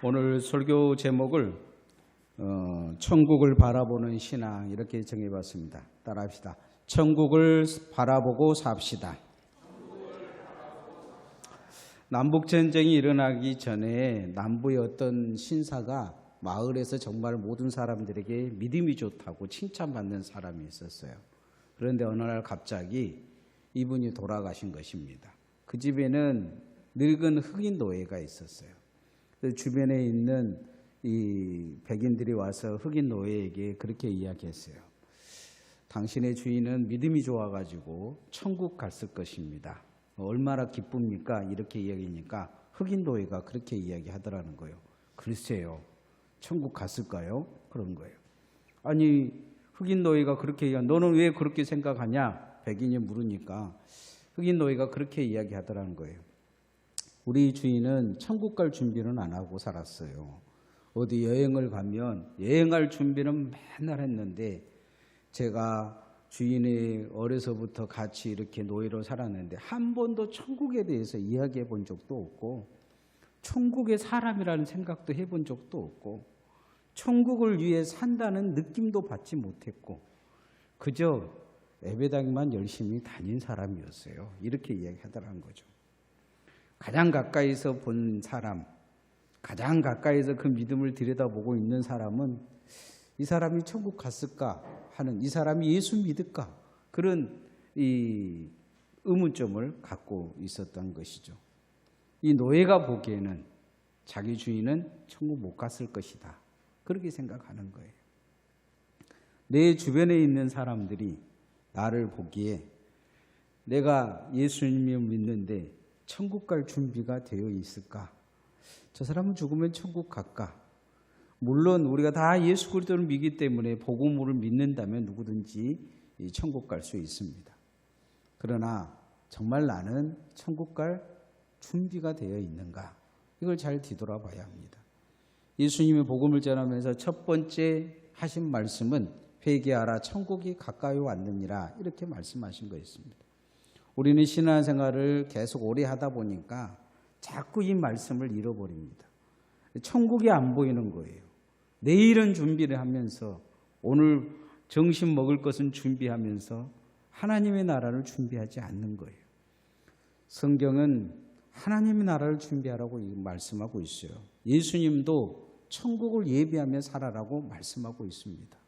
오늘 설교 제목을 천국을 바라보는 신앙 이렇게 정해봤습니다. 따라합시다. 천국을 바라보고 삽시다. 남북전쟁이 일어나기 전에 남부의 어떤 신사가 마을에서 정말 모든 사람들에게 믿음이 좋다고 칭찬받는 사람이 있었어요. 그런데 어느 날 갑자기 이분이 돌아가신 것입니다. 그 집에는 늙은 흑인 노예가 있었어요. 주변에 있는 이 백인들이 와서 흑인 노예에게 그렇게 이야기했어요. 당신의 주인은 믿음이 좋아가지고 천국 갔을 것입니다. 얼마나 기쁩니까? 이렇게 이야기하니까 흑인 노예가 그렇게 이야기하더라는 거예요. 글쎄요, 천국 갔을까요? 그런 거예요. 아니, 흑인 노예가 그렇게 이야기, 너는 왜 그렇게 생각하냐? 백인이 물으니까 흑인 노예가 그렇게 이야기하더라는 거예요. 우리 주인은 천국 갈 준비는 안 하고 살았어요. 어디 여행을 가면 여행할 준비는 맨날 했는데, 제가 주인이 어려서부터 같이 이렇게 노예로 살았는데 한 번도 천국에 대해서 이야기해 본 적도 없고, 천국의 사람이라는 생각도 해본 적도 없고, 천국을 위해 산다는 느낌도 받지 못했고, 그저 예배당만 열심히 다닌 사람이었어요. 이렇게 이야기하더라는 거죠. 가장 가까이서 본 사람, 가장 가까이서 그 믿음을 들여다보고 있는 사람은 이 사람이 천국 갔을까 하는, 이 사람이 예수 믿을까, 그런 이 의문점을 갖고 있었던 것이죠. 이 노예가 보기에는 자기 주인은 천국 못 갔을 것이다, 그렇게 생각하는 거예요. 내 주변에 있는 사람들이 나를 보기에 내가 예수님을 믿는데 천국 갈 준비가 되어 있을까? 저 사람은 죽으면 천국 갈까? 물론 우리가 다 예수 그리스도를 믿기 때문에 복음을 믿는다면 누구든지 천국 갈 수 있습니다. 그러나 정말 나는 천국 갈 준비가 되어 있는가? 이걸 잘 뒤돌아봐야 합니다. 예수님이 복음을 전하면서 첫 번째 하신 말씀은 회개하라, 천국이 가까이 왔느니라, 이렇게 말씀하신 것입니다. 우리는 신앙생활을 계속 오래 하다 보니까 자꾸 이 말씀을 잃어버립니다. 천국이 안 보이는 거예요. 내일은 준비를 하면서, 오늘 점심 먹을 것은 준비하면서 하나님의 나라를 준비하지 않는 거예요. 성경은 하나님의 나라를 준비하라고 말씀하고 있어요. 예수님도 천국을 예비하며 살아라고 말씀하고 있습니다.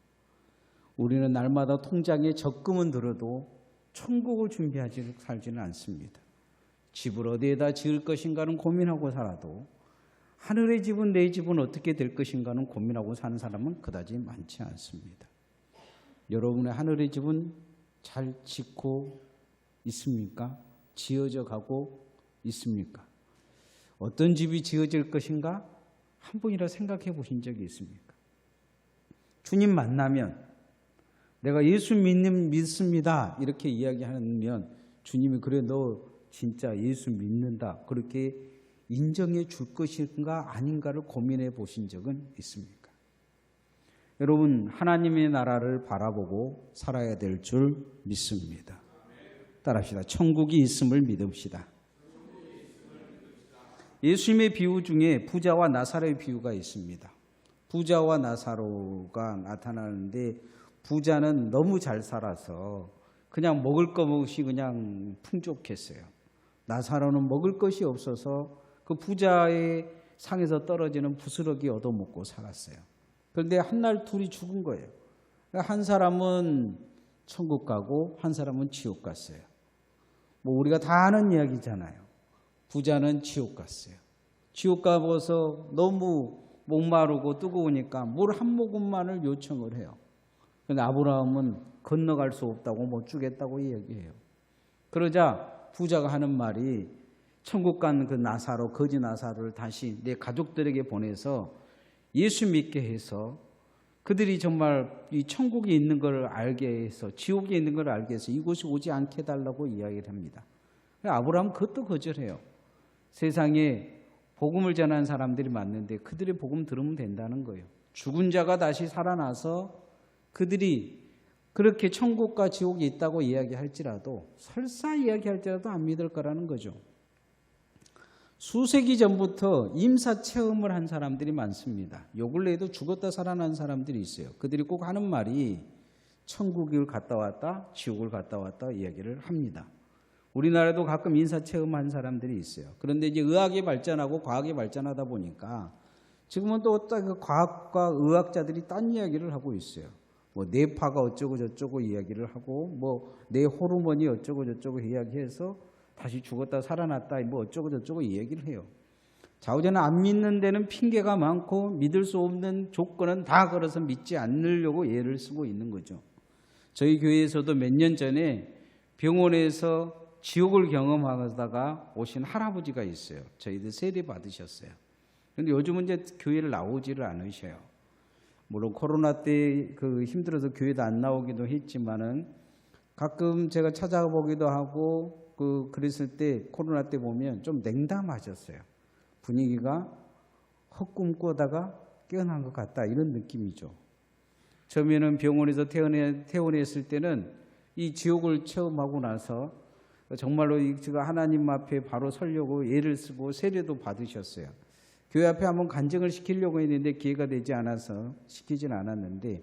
우리는 날마다 통장에 적금은 들어도 천국을 준비하지 살지는 않습니다. 집을 어디에다 지을 것인가는 고민하고 살아도 하늘의 집은, 내 집은 어떻게 될 것인가는 고민하고 사는 사람은 그다지 많지 않습니다. 여러분의 하늘의 집은 잘 짓고 있습니까? 지어져 가고 있습니까? 어떤 집이 지어질 것인가 한 번이라 생각해 보신 적이 있습니까? 주님 만나면 내가 예수 믿습니다 이렇게 이야기하면 주님이 그래 너 진짜 예수 믿는다 그렇게 인정해 줄 것인가 아닌가를 고민해 보신 적은 있습니까? 여러분, 하나님의 나라를 바라보고 살아야 될 줄 믿습니다. 따라합시다. 천국이 있음을 믿읍시다. 예수님의 비유 중에 부자와 나사로의 비유가 있습니다. 부자와 나사로가 나타나는데, 부자는 너무 잘 살아서 그냥 먹을 것이 그냥 풍족했어요. 나사로는 먹을 것이 없어서 그 부자의 상에서 떨어지는 부스러기 얻어먹고 살았어요. 그런데 한날 둘이 죽은 거예요. 한 사람은 천국 가고 한 사람은 지옥 갔어요. 뭐 우리가 다 아는 이야기잖아요. 부자는 지옥 갔어요. 지옥 가서 너무 목마르고 뜨거우니까 물 한 모금만을 요청을 해요. 근데 아브라함은 건너갈 수 없다고 못 주겠다고 이야기해요. 그러자 부자가 하는 말이, 천국 간 그 나사로, 거지 나사로를 다시 내 가족들에게 보내서 예수 믿게 해서 그들이 정말 이 천국에 있는 걸 알게 해서, 지옥에 있는 걸 알게 해서 이곳에 오지 않게 해달라고 이야기를 합니다. 아브라함은 그것도 거절해요. 세상에 복음을 전하는 사람들이 많은데 그들의 복음 들으면 된다는 거예요. 죽은 자가 다시 살아나서 그들이 그렇게 천국과 지옥이 있다고 이야기할지라도, 설사 이야기할지라도 안 믿을 거라는 거죠. 수세기 전부터 임사 체험을 한 사람들이 많습니다. 요 근래에도 죽었다 살아난 사람들이 있어요. 그들이 꼭 하는 말이 천국을 갔다 왔다, 지옥을 갔다 왔다 이야기를 합니다. 우리나라도 가끔 인사 체험한 사람들이 있어요. 그런데 이제 의학이 발전하고 과학이 발전하다 보니까 지금은 또 그 과학과 의학자들이 딴 이야기를 하고 있어요. 뭐 뇌파가 어쩌고 저쩌고 이야기를 하고 뭐 뇌 호르몬이 어쩌고 저쩌고 이야기해서 다시 죽었다 살아났다 뭐 어쩌고 저쩌고 이야기를 해요. 좌우저는 안 믿는 데는 핑계가 많고 믿을 수 없는 조건은 다 걸어서 믿지 않으려고 예를 쓰고 있는 거죠. 저희 교회에서도 몇 년 전에 병원에서 지옥을 경험하다가 오신 할아버지가 있어요. 저희들 세례 받으셨어요. 그런데 요즘은 이제 교회를 나오지를 않으셔요. 물론 코로나 때 그 힘들어서 교회도 안 나오기도 했지만은 가끔 제가 찾아보기도 하고 그랬을 때 코로나 때 보면 좀 냉담하셨어요. 분위기가 헛꿈 꾸다가 깨어난 것 같다 이런 느낌이죠. 처음에는 병원에서 퇴원했을 때는 이 지옥을 체험하고 나서 정말로 제가 하나님 앞에 바로 서려고 예를 쓰고 세례도 받으셨어요. 교회 앞에 한번 간증을 시키려고 했는데 기회가 되지 않아서 시키진 않았는데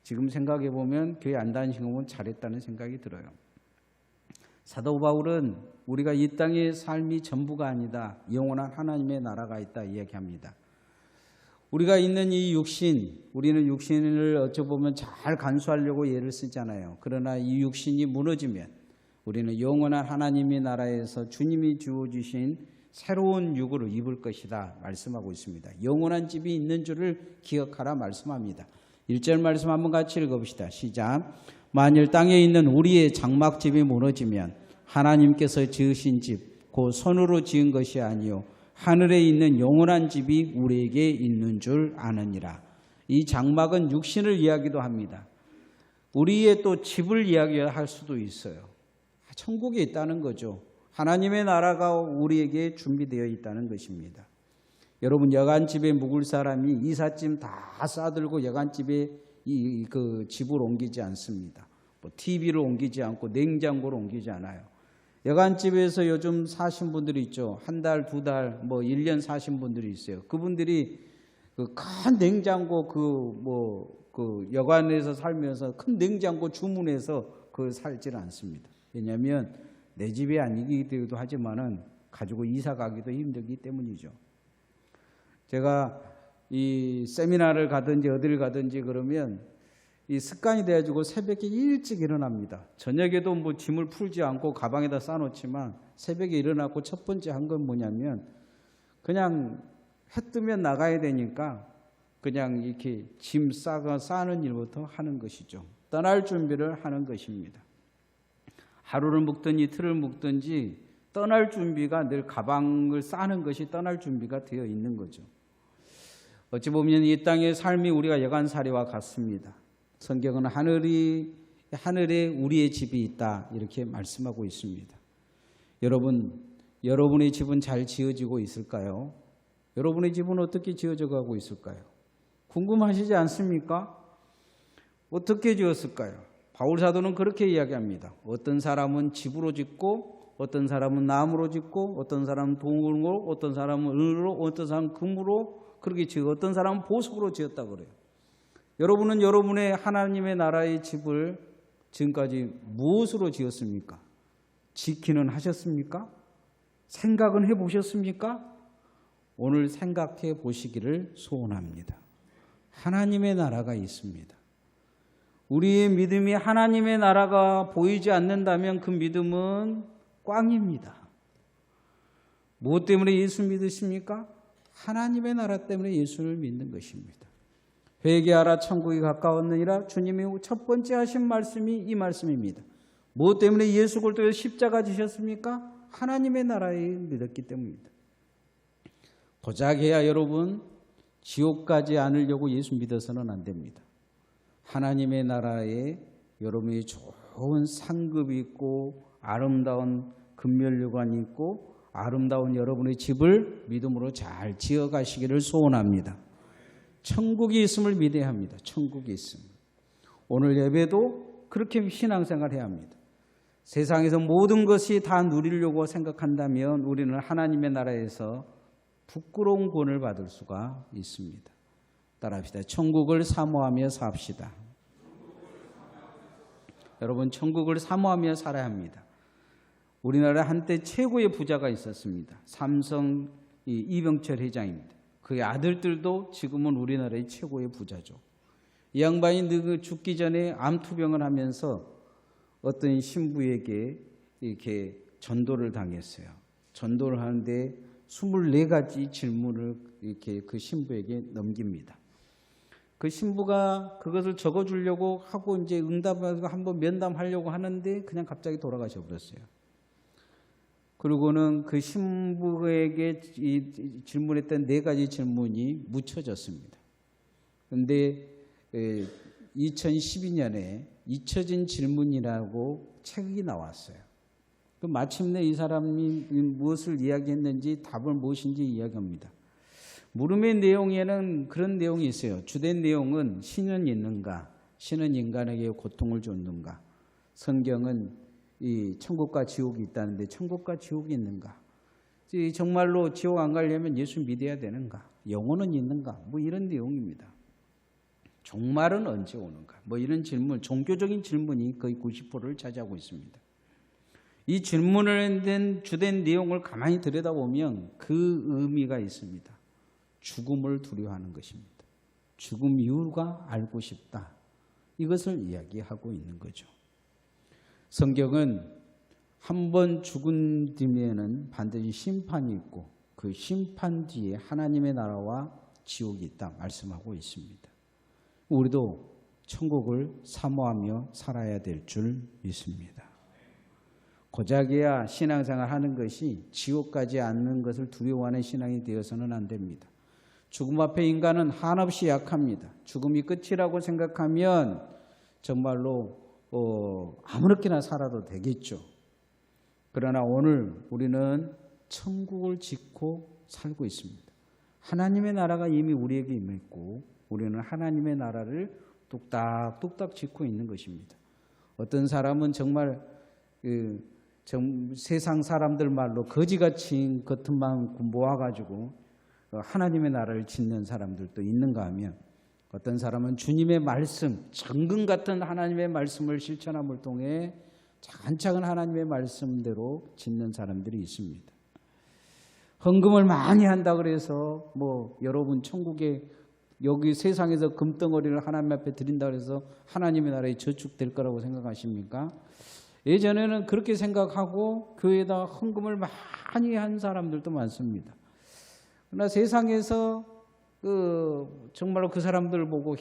지금 생각해 보면 교회 안 다니신 거면 잘했다는 생각이 들어요. 사도 바울은 우리가 이 땅의 삶이 전부가 아니다. 영원한 하나님의 나라가 있다 이야기합니다. 우리가 있는 이 육신, 우리는 육신을 어쩌보면 잘 간수하려고 예를 쓰잖아요. 그러나 이 육신이 무너지면 우리는 영원한 하나님의 나라에서 주님이 주어주신 새로운 육으로 입을 것이다 말씀하고 있습니다. 영원한 집이 있는 줄을 기억하라 말씀합니다. 1절 말씀 한번 같이 읽어봅시다. 시작. 만일 땅에 있는 우리의 장막집이 무너지면 하나님께서 지으신 집, 곧 손으로 지은 것이 아니요 하늘에 있는 영원한 집이 우리에게 있는 줄 아느니라. 이 장막은 육신을 이야기도 합니다. 우리의 또 집을 이야기할 수도 있어요. 천국에 있다는 거죠. 하나님의 나라가 우리에게 준비되어 있다는 것입니다. 여러분 여간집에 묵을 사람이 이삿짐 다 싸들고 여간집에 그 집을 옮기지 않습니다. 뭐 TV를 옮기지 않고 냉장고를 옮기지 않아요. 여간집에서 요즘 사신 분들이 있죠. 한 달, 두 달, 뭐 1년 사신 분들이 있어요. 그분들이 그 큰 냉장고 그 여관에서 살면서 큰 냉장고 주문해서 그걸 살지는 않습니다. 왜냐하면 내 집이 아니기도 하지만은 가지고 이사 가기도 힘들기 때문이죠. 제가 이 세미나를 가든지 어디를 가든지 그러면 이 습관이 돼가지고 새벽에 일찍 일어납니다. 저녁에도 뭐 짐을 풀지 않고 가방에다 싸놓지만 새벽에 일어나고 첫 번째 한 건 뭐냐면 그냥 해 뜨면 나가야 되니까 그냥 이렇게 짐 싸는 일부터 하는 것이죠. 떠날 준비를 하는 것입니다. 하루를 묵든지 이틀을 묵든지 떠날 준비가 늘 가방을 싸는 것이 떠날 준비가 되어 있는 거죠. 어찌 보면 이 땅의 삶이 우리가 여간살이와 같습니다. 성경은 하늘에 우리의 집이 있다 이렇게 말씀하고 있습니다. 여러분의 집은 잘 지어지고 있을까요? 여러분의 집은 어떻게 지어져 가고 있을까요? 궁금하시지 않습니까? 어떻게 지었을까요? 바울 사도는 그렇게 이야기합니다. 어떤 사람은 집으로 짓고 어떤 사람은 나무로 짓고 어떤 사람은 동으로 어떤 사람은 은으로 어떤 사람은 금으로 그렇게 지어 어떤 사람은 보석으로 지었다고 그래요. 여러분은 여러분의 하나님의 나라의 집을 지금까지 무엇으로 지었습니까? 지키는 하셨습니까? 생각은 해보셨습니까? 오늘 생각해 보시기를 소원합니다. 하나님의 나라가 있습니다. 우리의 믿음이 하나님의 나라가 보이지 않는다면 그 믿음은 꽝입니다. 무엇 때문에 예수 믿으십니까? 하나님의 나라 때문에 예수를 믿는 것입니다. 회개하라 천국이 가까웠느니라 주님이 첫 번째 하신 말씀이 이 말씀입니다. 무엇 때문에 예수 그리스도의 십자가 지셨습니까? 하나님의 나라에 믿었기 때문입니다. 고작해야 여러분 지옥 가지 않으려고 예수 믿어서는 안 됩니다. 하나님의 나라에 여러분이 좋은 상급이 있고 아름다운 금면류관이 있고 아름다운 여러분의 집을 믿음으로 잘 지어가시기를 소원합니다. 천국이 있음을 믿어야 합니다. 천국이 있음. 오늘 예배도 그렇게 신앙생활 해야 합니다. 세상에서 모든 것이 다 누리려고 생각한다면 우리는 하나님의 나라에서 부끄러운 구원을 받을 수가 있습니다. 따라합시다. 천국을 사모하며 삽시다. 여러분, 천국을 사모하며 살아야 합니다. 우리나라 한때 최고의 부자가 있었습니다. 삼성 이병철 회장입니다. 그의 아들들도 지금은 우리나라의 최고의 부자죠. 이 양반이 죽기 전에 암투병을 하면서 어떤 신부에게 이렇게 전도를 당했어요. 전도를 하는데 24가지 질문을 이렇게 그 신부에게 넘깁니다. 그 신부가 그것을 적어주려고 하고 이제 응답하고 한번 면담하려고 하는데 그냥 갑자기 돌아가셔 버렸어요. 그리고는 그 신부에게 질문했던 4가지 질문이 묻혀졌습니다. 그런데 2012년에 잊혀진 질문이라고 책이 나왔어요. 그 마침내 이 사람이 무엇을 이야기했는지 답을 무엇인지 이야기합니다. 물음의 내용에는 그런 내용이 있어요. 주된 내용은 신은 있는가? 신은 인간에게 고통을 줬는가? 성경은 이 천국과 지옥이 있다는데 천국과 지옥이 있는가? 정말로 지옥 안 가려면 예수 믿어야 되는가? 영혼은 있는가? 뭐 이런 내용입니다. 종말은 언제 오는가? 뭐 이런 질문, 종교적인 질문이 거의 90%를 차지하고 있습니다. 이 질문을 된 주된 내용을 가만히 들여다보면 그 의미가 있습니다. 죽음을 두려워하는 것입니다. 죽음 이유가 알고 싶다. 이것을 이야기하고 있는 거죠. 성경은 한 번 죽은 뒤에는 반드시 심판이 있고 그 심판 뒤에 하나님의 나라와 지옥이 있다 말씀하고 있습니다. 우리도 천국을 사모하며 살아야 될 줄 믿습니다. 고작이야 신앙생활 하는 것이 지옥 가지 않는 것을 두려워하는 신앙이 되어서는 안 됩니다. 죽음 앞에 인간은 한없이 약합니다. 죽음이 끝이라고 생각하면 정말로 아무렇게나 살아도 되겠죠. 그러나 오늘 우리는 천국을 짓고 살고 있습니다. 하나님의 나라가 이미 우리에게 임했고 우리는 하나님의 나라를 뚝딱뚝딱 짓고 있는 것입니다. 어떤 사람은 정말 세상 사람들 말로 거지같이 겉은만 모아가지고 하나님의 나라를 짓는 사람들도 있는가 하면 어떤 사람은 주님의 말씀, 정금 같은 하나님의 말씀을 실천함을 통해 차근차근 하나님의 말씀대로 짓는 사람들이 있습니다. 헌금을 많이 한다 그래서 뭐 여러분 천국에 여기 세상에서 금덩어리를 하나님 앞에 드린다 그래서 하나님의 나라에 저축될 거라고 생각하십니까? 예전에는 그렇게 생각하고 교회에다 헌금을 많이 한 사람들도 많습니다. 그러나 세상에서 정말로 그 사람들을 보고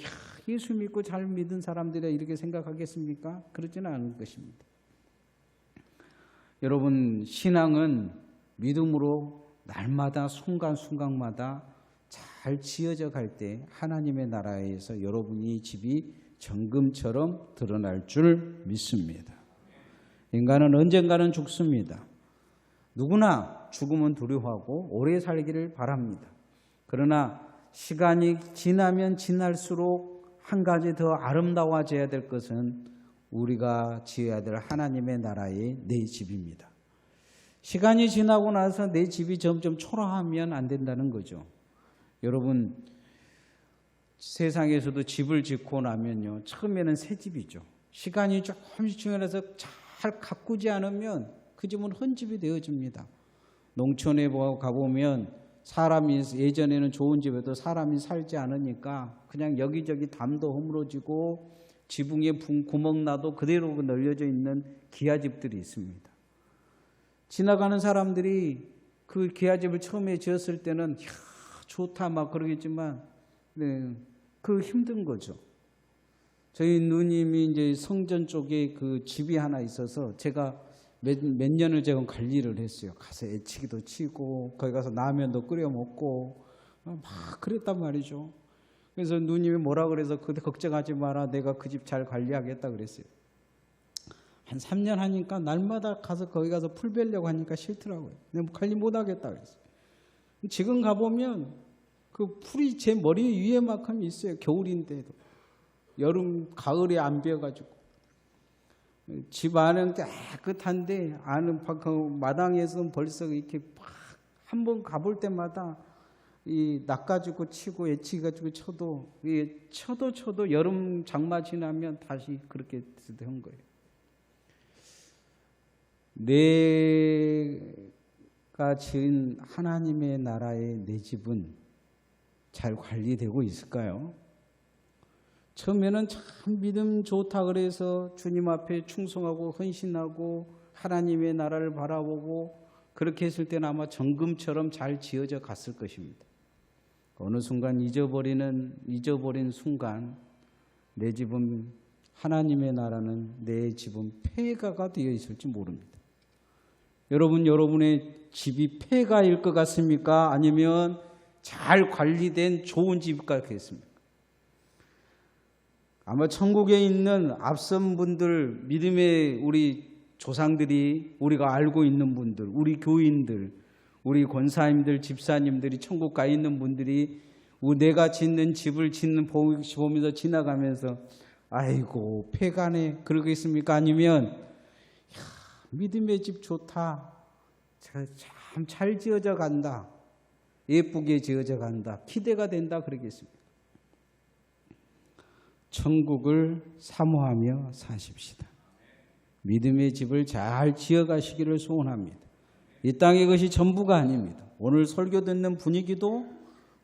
예수 믿고 잘 믿은 사람들이라 이렇게 생각하겠습니까? 그렇지는 않을 것입니다. 여러분 신앙은 믿음으로 날마다 순간순간마다 잘 지어져 갈 때 하나님의 나라에서 여러분이 집이 정금처럼 드러날 줄 믿습니다. 인간은 언젠가는 죽습니다. 누구나 죽음은 두려워하고 오래 살기를 바랍니다. 그러나 시간이 지나면 지날수록 한 가지 더 아름다워져야 될 것은 우리가 지어야 될 하나님의 나라의 내 집입니다. 시간이 지나고 나서 내 집이 점점 초라하면 안 된다는 거죠. 여러분 세상에서도 집을 짓고 나면요 처음에는 새 집이죠. 시간이 조금씩 지나서 잘 가꾸지 않으면 그 집은 헌집이 되어집니다. 농촌에 가보면 사람이 예전에는 좋은 집에도 사람이 살지 않으니까 그냥 여기저기 담도 허물어지고 지붕에 구멍 나도 그대로 널려져 있는 기아집들이 있습니다. 지나가는 사람들이 그 기아집을 처음에 지었을 때는 좋다 막 그러겠지만 그 힘든 거죠. 저희 누님이 이제 성전 쪽에 그 집이 하나 있어서 제가 몇 년을 제가 관리를 했어요. 가서 애치기도 치고 거기 가서 라면도 끓여 먹고 막 그랬단 말이죠. 그래서 누님이 뭐라 그래서 그때 걱정하지 마라 내가 그 집 잘 관리하겠다 그랬어요. 한 3년 하니까 날마다 가서 거기 가서 풀 베려고 하니까 싫더라고요. 내가 관리 못하겠다 그랬어요. 지금 가보면 그 풀이 제 머리 위에만큼 있어요. 겨울인데도. 여름, 가을에 안 베어가지고. 집 안은 깨끗한데 안은 마당에서 벌써 이렇게 한번 가볼 때마다 이 낚아주고 치고 애치 가지고 쳐도 여름 장마 지나면 다시 그렇게 된 거예요. 내가 지은 하나님의 나라의 내 집은 잘 관리되고 있을까요? 처음에는 참 믿음 좋다 그래서 주님 앞에 충성하고 헌신하고 하나님의 나라를 바라보고 그렇게 했을 때는 아마 정금처럼 잘 지어져 갔을 것입니다. 어느 순간 잊어버린 순간 내 집은 하나님의 나라는 내 집은 폐가가 되어 있을지 모릅니다. 여러분의 집이 폐가일 것 같습니까? 아니면 잘 관리된 좋은 집 같겠습니까? 아마 천국에 있는 앞선 분들, 믿음의 우리 조상들이, 우리가 알고 있는 분들, 우리 교인들, 우리 권사님들, 집사님들이 천국 가 있는 분들이 내가 짓는 집을 보면서 지나가면서 아이고 폐가네 그러겠습니까? 아니면 믿음의 집 좋다, 참 잘 지어져 간다, 예쁘게 지어져 간다, 기대가 된다 그러겠습니까? 천국을 사모하며 사십시다. 믿음의 집을 잘 지어가시기를 소원합니다. 이 땅의 것이 전부가 아닙니다. 오늘 설교 듣는 분위기도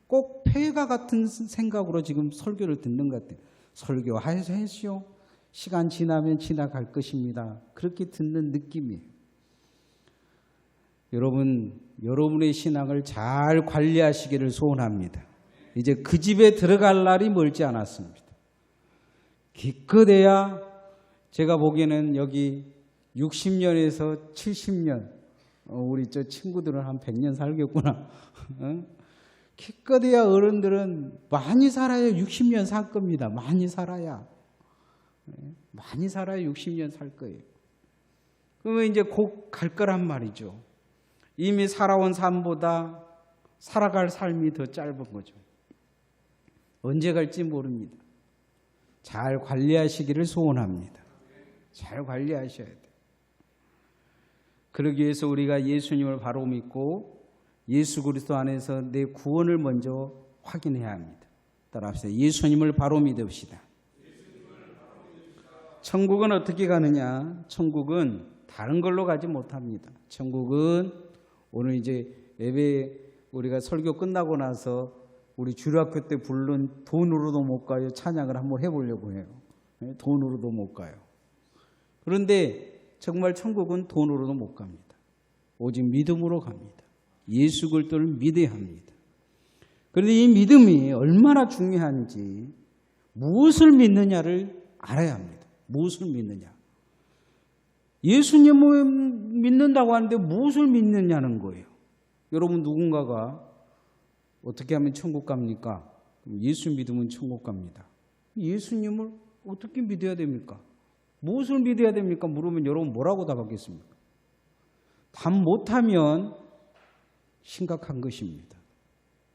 꼭 폐가 같은 생각으로 지금 설교를 듣는 것 같아요. 설교하시오. 시간 지나면 지나갈 것입니다. 그렇게 듣는 느낌이에요. 여러분의 신앙을 잘 관리하시기를 소원합니다. 이제 그 집에 들어갈 날이 멀지 않았습니다. 기껏해야 제가 보기에는 여기 60년에서 70년, 우리 저 친구들은 한 100년 살겠구나. 기껏해야 어른들은 많이 살아야 60년 살 겁니다. 많이 살아야 60년 살 거예요. 그러면 이제 곧 갈 거란 말이죠. 이미 살아온 삶보다 살아갈 삶이 더 짧은 거죠. 언제 갈지 모릅니다. 잘 관리하시기를 소원합니다. 잘 관리하셔야 돼요. 그러기 위해서 우리가 예수님을 바로 믿고 예수 그리스도 안에서 내 구원을 먼저 확인해야 합니다. 따라합시다. 예수님을 바로 믿읍시다. 천국은 어떻게 가느냐? 천국은 다른 걸로 가지 못합니다. 천국은 오늘 이제 예배 우리가 설교 끝나고 나서 우리 주일학교 때 부른 돈으로도 못 가요 찬양을 한번 해보려고 해요. 돈으로도 못 가요. 그런데 정말 천국은 돈으로도 못 갑니다. 오직 믿음으로 갑니다. 예수 그리스도를 믿어야 합니다. 그런데 이 믿음이 얼마나 중요한지 무엇을 믿느냐를 알아야 합니다. 무엇을 믿느냐. 예수님을 믿는다고 하는데 무엇을 믿느냐는 거예요. 여러분 누군가가 어떻게 하면 천국 갑니까? 예수 믿으면 천국 갑니다. 예수님을 어떻게 믿어야 됩니까? 무엇을 믿어야 됩니까? 물으면 여러분 뭐라고 답하겠습니까? 답 못하면 심각한 것입니다.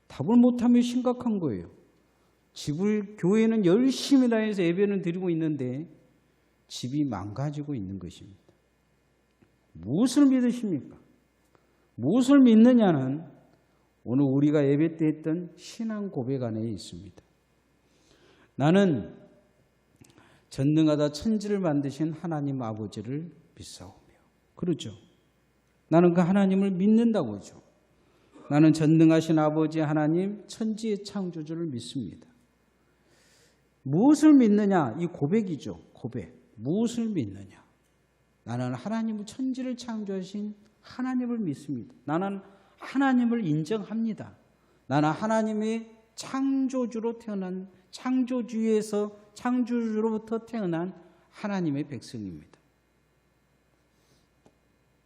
답을 못하면 심각한 거예요. 교회는 열심히 다해서 예배는 드리고 있는데 집이 망가지고 있는 것입니다. 무엇을 믿으십니까? 무엇을 믿느냐는 오늘 우리가 예배 때 했던 신앙 고백 안에 있습니다. 나는 전능하다 천지를 만드신 하나님 아버지를 믿사오며. 그렇죠. 나는 그 하나님을 믿는다고죠. 나는 전능하신 아버지 하나님 천지의 창조주를 믿습니다. 무엇을 믿느냐? 이 고백이죠. 고백. 무엇을 믿느냐? 나는 하나님을 천지를 창조하신 하나님을 믿습니다. 나는 하나님을 인정합니다. 나는 하나님의 창조주로 태어난 창조주로부터 태어난 하나님의 백성입니다.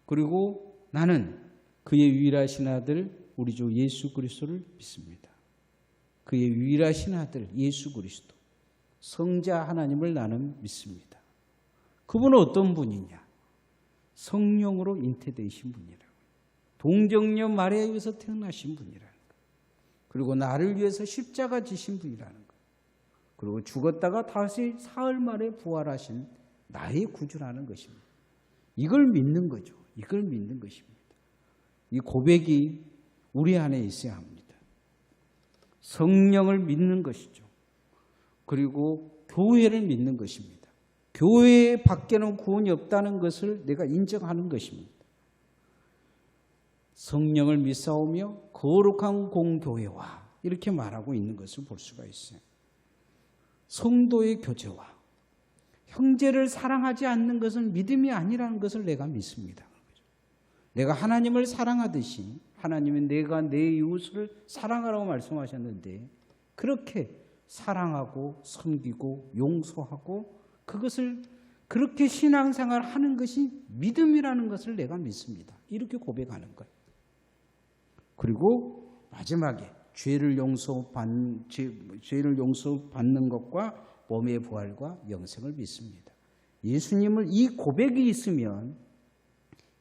그리고 나는 그의 유일하신 아들 우리 주 예수 그리스도를 믿습니다. 그의 유일하신 아들 예수 그리스도 성자 하나님을 나는 믿습니다. 그분은 어떤 분이냐? 성령으로 잉태되신 분이라고. 동정녀 마리아에 의해서 태어나신 분이라는 것. 그리고 나를 위해서 십자가 지신 분이라는 것. 그리고 죽었다가 다시 사흘 만에 부활하신 나의 구주라는 것입니다. 이걸 믿는 거죠. 이걸 믿는 것입니다. 이 고백이 우리 안에 있어야 합니다. 성령을 믿는 것이죠. 그리고 교회를 믿는 것입니다. 교회 밖에는 구원이 없다는 것을 내가 인정하는 것입니다. 성령을 믿사오며 거룩한 공교회와 이렇게 말하고 있는 것을 볼 수가 있어요. 성도의 교제와 형제를 사랑하지 않는 것은 믿음이 아니라는 것을 내가 믿습니다. 내가 하나님을 사랑하듯이 하나님은 내가 내 이웃을 사랑하라고 말씀하셨는데 그렇게 사랑하고 섬기고 용서하고 그것을 그렇게 신앙생활 하는 것이 믿음이라는 것을 내가 믿습니다. 이렇게 고백하는 거예요. 그리고 마지막에 죄를 용서받는 것과 몸의 부활과 영생을 믿습니다. 예수님을 이 고백이 있으면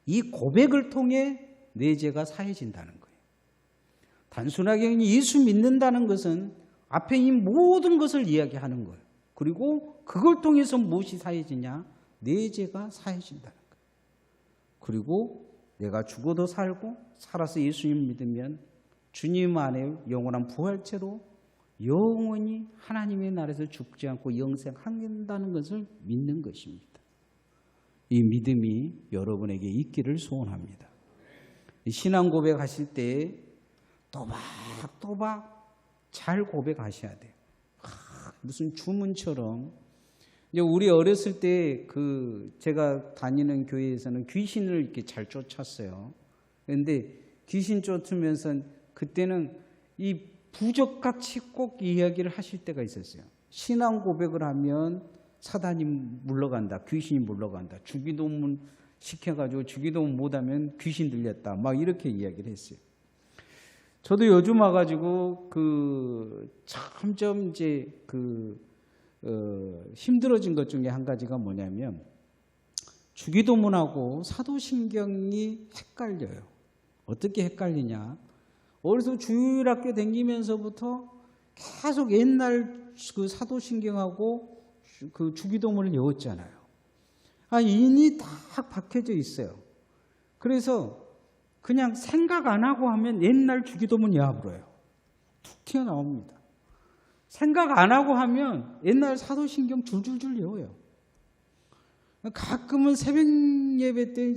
이 고백을 통해 내 죄가 사해진다는 거예요. 단순하게 예수 믿는다는 것은 앞에 이 모든 것을 이야기하는 거예요. 그리고 그걸 통해서 무엇이 사해지냐? 내 죄가 사해진다는 거예요. 그리고 내가 죽어도 살고 살아서 예수님 믿으면 주님 안에 영원한 부활체로 영원히 하나님의 나라에서 죽지 않고 영생한다는 것을 믿는 것입니다. 이 믿음이 여러분에게 있기를 소원합니다. 신앙 고백하실 때 또박또박 잘 고백하셔야 돼요. 무슨 주문처럼. 이제 우리 어렸을 때 제가 다니는 교회에서는 귀신을 이렇게 잘 쫓았어요. 그런데 귀신 쫓으면서 그때는 이 부적같이 꼭 이야기를 하실 때가 있었어요. 신앙 고백을 하면 사단이 물러간다. 귀신이 물러간다. 주기도문 시켜가지고 주기도문 못하면 귀신 들렸다. 막 이렇게 이야기를 했어요. 저도 요즘 와가지고 점점 이제 힘들어진 것 중에 한 가지가 뭐냐면 주기도문하고 사도신경이 헷갈려요. 어떻게 헷갈리냐? 어디서 주일학교 다니면서부터 계속 옛날 그 사도신경하고 그 주기도문을 외웠잖아요. 인이 딱 박혀져 있어요. 그래서 그냥 생각 안 하고 하면 옛날 주기도문 외워버려요. 툭 튀어나옵니다. 생각 안 하고 하면 옛날 사도신경 줄줄줄 외워요. 가끔은 새벽 예배 때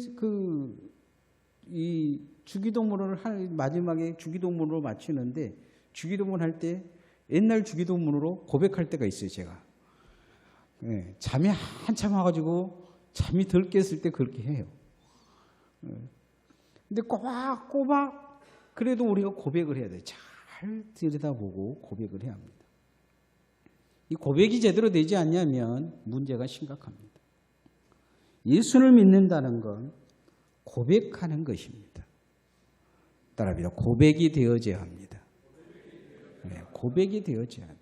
이 주기도문을 마지막에 주기도문으로 마치는데 주기도문 할 때 옛날 주기도문으로 고백할 때가 있어요, 제가. 네, 잠이 한참 와가지고 잠이 덜 깼을 때 그렇게 해요. 근데 꼬박꼬박 그래도 우리가 고백을 해야 돼요. 잘 들여다보고 고백을 해야 합니다. 이 고백이 제대로 되지 않냐면 문제가 심각합니다. 예수를 믿는다는 건 고백하는 것입니다. 따라합니다. 고백이 되어져야 합니다. 네, 고백이 되어져야 돼요.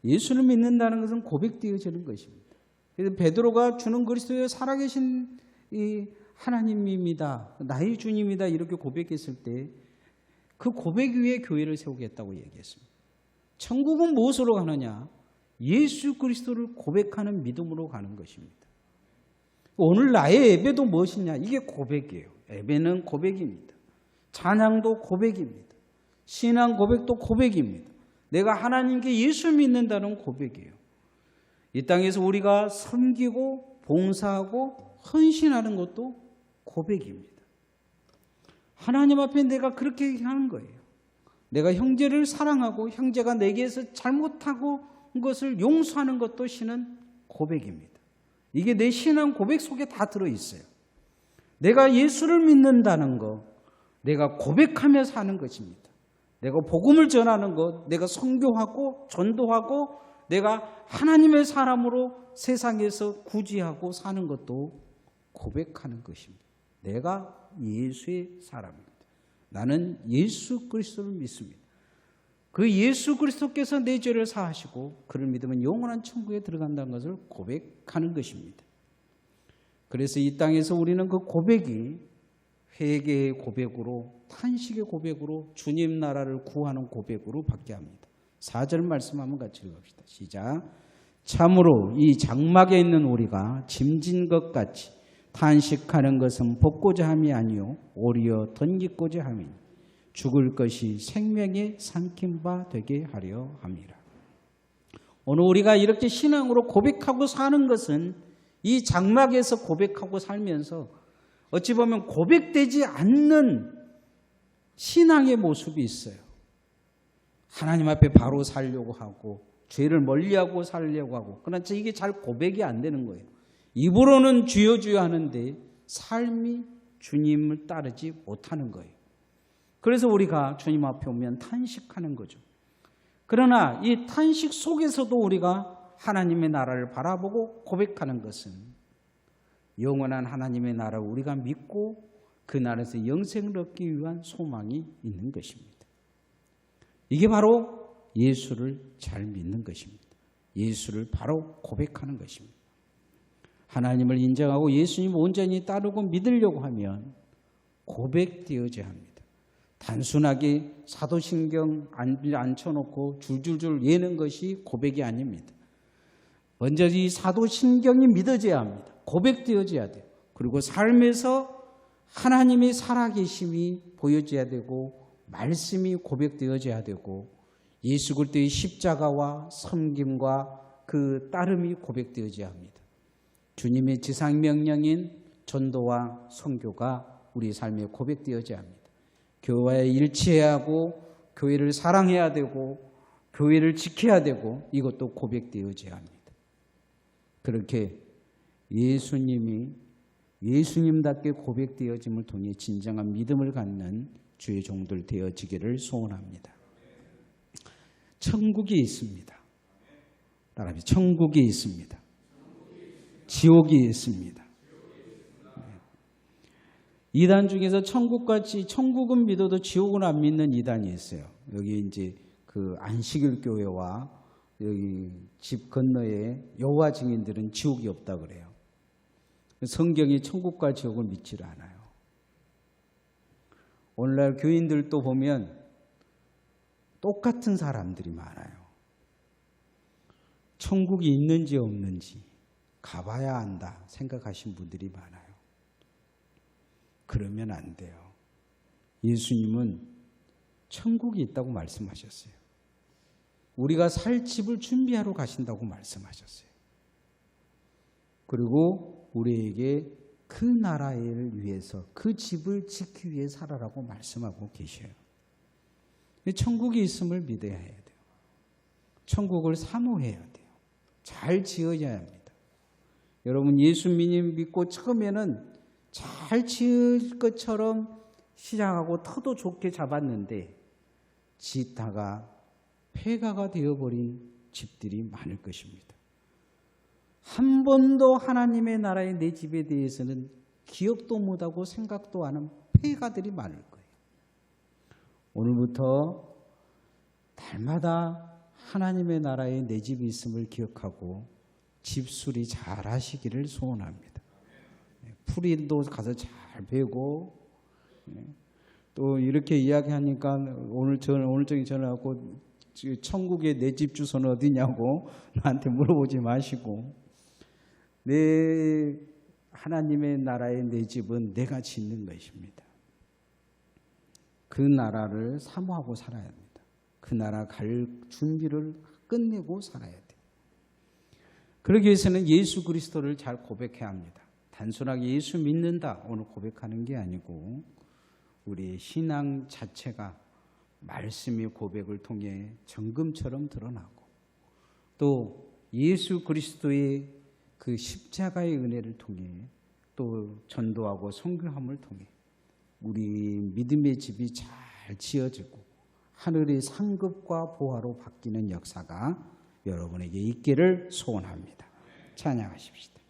예수를 믿는다는 것은 고백되어지는 것입니다. 그래서 베드로가 주는 그리스도의 살아계신 이 하나님입니다. 나의 주님이다. 이렇게 고백했을 때 그 고백 위에 교회를 세우겠다고 얘기했습니다. 천국은 무엇으로 가느냐? 예수 그리스도를 고백하는 믿음으로 가는 것입니다. 오늘 나의 예배도 무엇이냐? 이게 고백이에요. 예배는 고백입니다. 찬양도 고백입니다. 신앙 고백도 고백입니다. 내가 하나님께 예수 믿는다는 고백이에요. 이 땅에서 우리가 섬기고 봉사하고 헌신하는 것도 고백입니다. 하나님 앞에 내가 그렇게 하는 거예요. 내가 형제를 사랑하고 형제가 내게서 잘못하고 것을 용서하는 것도 신은 고백입니다. 이게 내 신앙 고백 속에 다 들어있어요. 내가 예수를 믿는다는 것, 내가 고백하며 사는 것입니다. 내가 복음을 전하는 것, 내가 선교하고 전도하고 내가 하나님의 사람으로 세상에서 구지하고 사는 것도 고백하는 것입니다. 내가 예수의 사람입니다. 나는 예수 그리스도를 믿습니다. 그 예수 그리스도께서 내 죄를 사하시고 그를 믿으면 영원한 천국에 들어간다는 것을 고백하는 것입니다. 그래서 이 땅에서 우리는 그 고백이 회개의 고백으로, 탄식의 고백으로, 주님 나라를 구하는 고백으로 받게 합니다. 4절 말씀 한번 같이 읽읍시다. 시작. 참으로 이 장막에 있는 우리가 짐진 것 같이 탄식하는 것은 벗고자 함이 아니요 오히려 던지고자 함이니 죽을 것이 생명에 삼킨 바 되게 하려 함이라. 오늘 우리가 이렇게 신앙으로 고백하고 사는 것은 이 장막에서 고백하고 살면서 어찌 보면 고백되지 않는 신앙의 모습이 있어요. 하나님 앞에 바로 살려고 하고 죄를 멀리하고 살려고 하고, 그러나 이게 잘 고백이 안 되는 거예요. 입으로는 주여 주여 하는데 삶이 주님을 따르지 못하는 거예요. 그래서 우리가 주님 앞에 오면 탄식하는 거죠. 그러나 이 탄식 속에서도 우리가 하나님의 나라를 바라보고 고백하는 것은 영원한 하나님의 나라를 우리가 믿고 그 나라에서 영생을 얻기 위한 소망이 있는 것입니다. 이게 바로 예수를 잘 믿는 것입니다. 예수를 바로 고백하는 것입니다. 하나님을 인정하고 예수님을 온전히 따르고 믿으려고 하면 고백되어져야 합니다. 단순하게 사도신경 앉혀놓고 줄줄줄 예는 것이 고백이 아닙니다. 먼저 이 사도신경이 믿어져야 합니다. 고백되어져야 돼요. 그리고 삶에서 하나님의 살아계심이 보여져야 되고 말씀이 고백되어져야 되고 예수 그리스도의 십자가와 섬김과 그 따름이 고백되어져야 합니다. 주님의 지상명령인 전도와 선교가 우리 삶에 고백되어져야 합니다. 교회에 일치해야 하고 교회를 사랑해야 되고 교회를 지켜야 되고 이것도 고백되어져야 합니다. 그렇게 예수님답게 고백되어짐을 통해 진정한 믿음을 갖는 주의 종들 되어지기를 소원합니다. 천국이 있습니다. 따라합니다. 천국이 있습니다. 지옥이 있습니다. 이단 중에서 천국은 믿어도 지옥은 안 믿는 이단이 있어요. 여기 이제 그 안식일 교회와 여기 집 건너에 여호와 증인들은 지옥이 없다 그래요. 성경이 천국과 지옥을 믿지를 않아요. 오늘날 교인들도 보면 똑같은 사람들이 많아요. 천국이 있는지 없는지 가봐야 한다 생각하신 분들이 많아요. 그러면 안 돼요. 예수님은 천국이 있다고 말씀하셨어요. 우리가 살 집을 준비하러 가신다고 말씀하셨어요. 그리고 우리에게 그 나라를 위해서 그 집을 지키기 위해 살아라고 말씀하고 계셔요. 천국이 있음을 믿어야 해야 돼요. 천국을 사모해야 돼요. 잘 지어야 합니다. 여러분 예수 믿고 처음에는 잘 지을 것처럼 시작하고 터도 좋게 잡았는데 짓다가 폐가가 되어버린 집들이 많을 것입니다. 한 번도 하나님의 나라의 내 집에 대해서는 기억도 못하고 생각도 안 하는 폐가들이 많을 거예요. 오늘부터 달마다 하나님의 나라에 내 집이 있음을 기억하고 집수리 잘 하시기를 소원합니다. 풀이도 가서 잘 베고 또 이렇게 이야기하니까 오늘 저녁에 전화하고 천국에 내 집 주소는 어디냐고 나한테 물어보지 마시고 내 하나님의 나라의 내 집은 내가 짓는 것입니다. 그 나라를 사모하고 살아야 합니다. 그 나라 갈 준비를 끝내고 살아야 돼요. 그러기 위해서는 예수 그리스도를 잘 고백해야 합니다. 단순하게 예수 믿는다 오늘 고백하는 게 아니고 우리의 신앙 자체가 말씀의 고백을 통해 정금처럼 드러나고 또 예수 그리스도의 그 십자가의 은혜를 통해 또 전도하고 선교함을 통해 우리 믿음의 집이 잘 지어지고 하늘의 상급과 보화로 바뀌는 역사가 여러분에게 있기를 소원합니다. 찬양하십시다.